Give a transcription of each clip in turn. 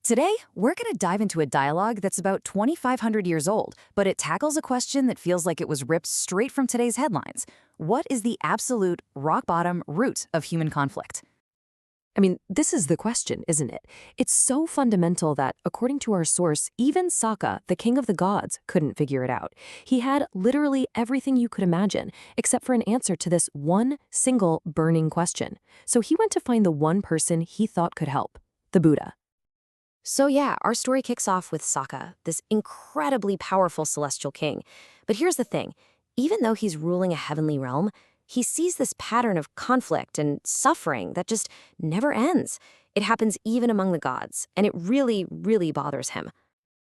Today, we're going to dive into a dialogue that's about 2,500 years old, but it tackles a question that feels like it was ripped straight from today's headlines. What is the absolute rock-bottom root of human conflict? I mean, this is the question, isn't it? It's so fundamental that, according to our source, even Saka, the king of the gods, couldn't figure it out. He had literally everything you could imagine, except for an answer to this one single burning question. So he went to find the one person he thought could help, the Buddha. So yeah, our story kicks off with Saka, this incredibly powerful celestial king. But here's the thing, even though he's ruling a heavenly realm, he sees this pattern of conflict and suffering that just never ends. It happens even among the gods, and it really, really bothers him.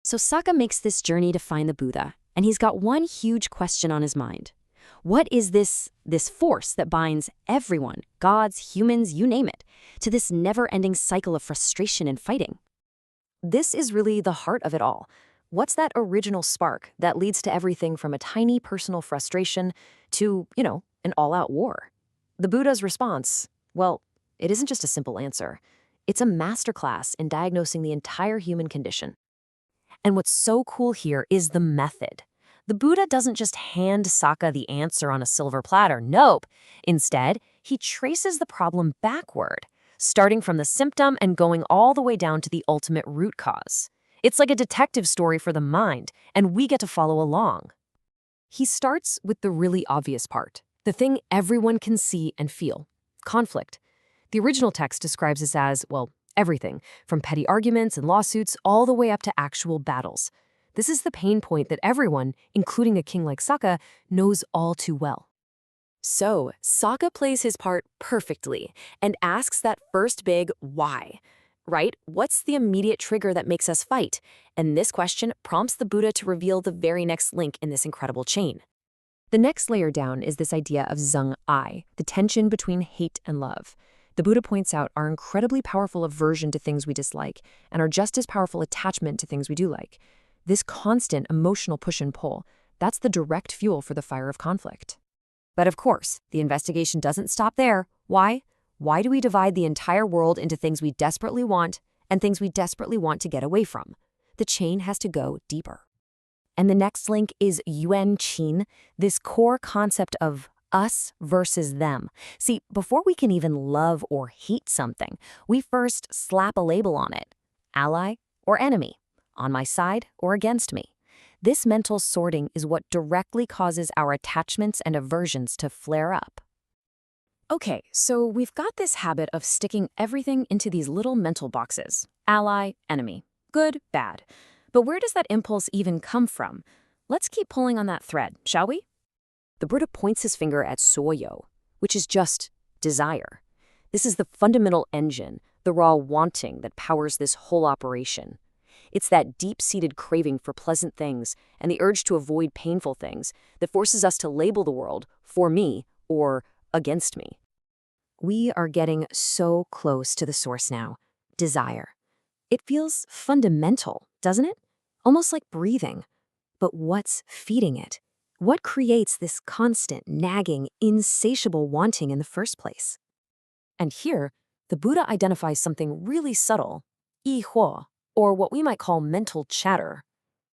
So Saka makes this journey to find the Buddha, and he's got one huge question on his mind. What is this force that binds everyone, gods, humans, you name it, to this never-ending cycle of frustration and fighting? This is really the heart of it all. What's that original spark that leads to everything from a tiny personal frustration to, an all-out war? The Buddha's response, well, it isn't just a simple answer. It's a masterclass in diagnosing the entire human condition. And what's so cool here is the method. The Buddha doesn't just hand Saka the answer on a silver platter, nope. Instead, he traces the problem backward, starting from the symptom and going all the way down to the ultimate root cause. It's like a detective story for the mind, and we get to follow along. He starts with the really obvious part, the thing everyone can see and feel, conflict. The original text describes this as, well, everything, from petty arguments and lawsuits all the way up to actual battles. This is the pain point that everyone, including a king like Saka, knows all too well. So, Saka plays his part perfectly and asks that first big why, right? What's the immediate trigger that makes us fight? And this question prompts the Buddha to reveal the very next link in this incredible chain. The next layer down is this idea of zheng-ai, the tension between hate and love. The Buddha points out our incredibly powerful aversion to things we dislike and our just as powerful attachment to things we do like. This constant emotional push and pull, that's the direct fuel for the fire of conflict. But of course, the investigation doesn't stop there. Why? Why do we divide the entire world into things we desperately want and things we desperately want to get away from? The chain has to go deeper. And the next link is yuan qin, this core concept of us versus them. See, before we can even love or hate something, we first slap a label on it. Ally or enemy, on my side or against me. This mental sorting is what directly causes our attachments and aversions to flare up. Okay, so we've got this habit of sticking everything into these little mental boxes. Ally, enemy, good, bad. But where does that impulse even come from? Let's keep pulling on that thread, shall we? The Buddha points his finger at soyo, which is just desire. This is the fundamental engine, the raw wanting that powers this whole operation. It's that deep-seated craving for pleasant things and the urge to avoid painful things that forces us to label the world for me or against me. We are getting so close to the source now, desire. It feels fundamental, doesn't it? Almost like breathing. But what's feeding it? What creates this constant, nagging, insatiable wanting in the first place? And here, the Buddha identifies something really subtle, yi huo, or what we might call mental chatter.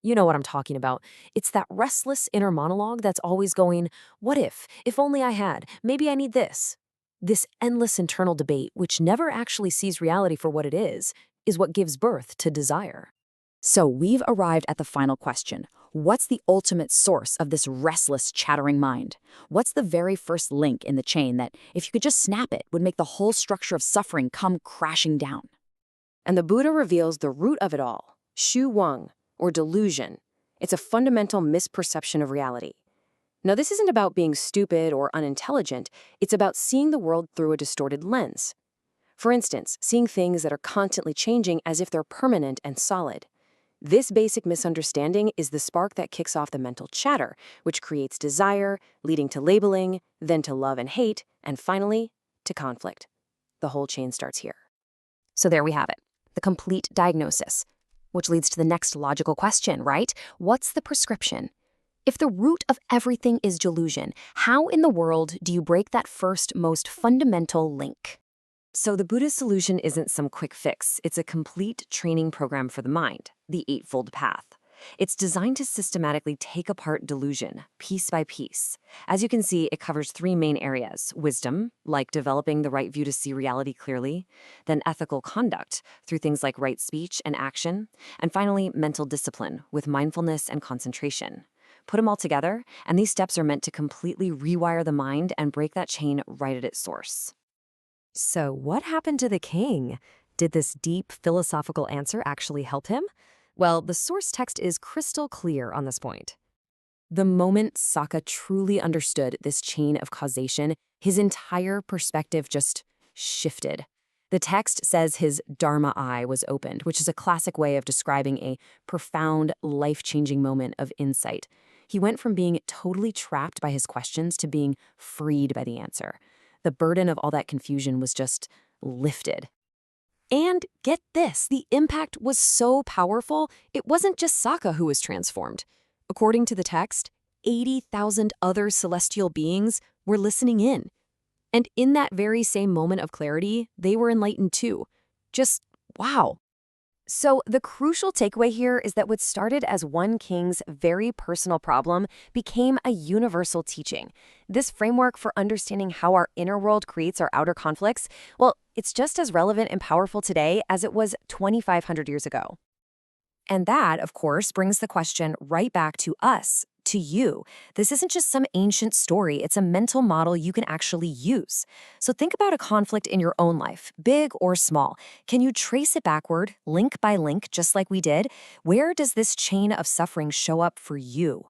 You know what I'm talking about. It's that restless inner monologue that's always going, what if only I had, maybe I need this. This endless internal debate, which never actually sees reality for what it is what gives birth to desire. So we've arrived at the final question. What's the ultimate source of this restless, chattering mind? What's the very first link in the chain that, if you could just snap it, would make the whole structure of suffering come crashing down? And the Buddha reveals the root of it all, shu wang, or delusion. It's a fundamental misperception of reality. Now, this isn't about being stupid or unintelligent. It's about seeing the world through a distorted lens. For instance, seeing things that are constantly changing as if they're permanent and solid. This basic misunderstanding is the spark that kicks off the mental chatter, which creates desire, leading to labeling, then to love and hate, and finally, to conflict. The whole chain starts here. So there we have it, the complete diagnosis, which leads to the next logical question, right? What's the prescription? If the root of everything is delusion, how in the world do you break that first, most fundamental link? So the Buddhist solution isn't some quick fix. It's a complete training program for the mind, the Eightfold Path. It's designed to systematically take apart delusion, piece by piece. As you can see, it covers three main areas: wisdom, like developing the right view to see reality clearly; then ethical conduct, through things like right speech and action; and finally, mental discipline, with mindfulness and concentration. Put them all together, and these steps are meant to completely rewire the mind and break that chain right at its source. So what happened to the king? Did this deep philosophical answer actually help him? Well, the source text is crystal clear on this point. The moment Saka truly understood this chain of causation, his entire perspective just shifted. The text says his Dharma eye was opened, which is a classic way of describing a profound, life-changing moment of insight. He went from being totally trapped by his questions to being freed by the answer. The burden of all that confusion was just lifted. And get this, the impact was so powerful, it wasn't just Sokka who was transformed. According to the text, 80,000 other celestial beings were listening in. And in that very same moment of clarity, they were enlightened too. Just wow. So the crucial takeaway here is that what started as one king's very personal problem became a universal teaching. This framework for understanding how our inner world creates our outer conflicts, well, it's just as relevant and powerful today as it was 2,500 years ago. And that, of course, brings the question right back to us, to you. This isn't just some ancient story, it's a mental model you can actually use. So think about a conflict in your own life, big or small. Can you trace it backward, link by link, just like we did? Where does this chain of suffering show up for you?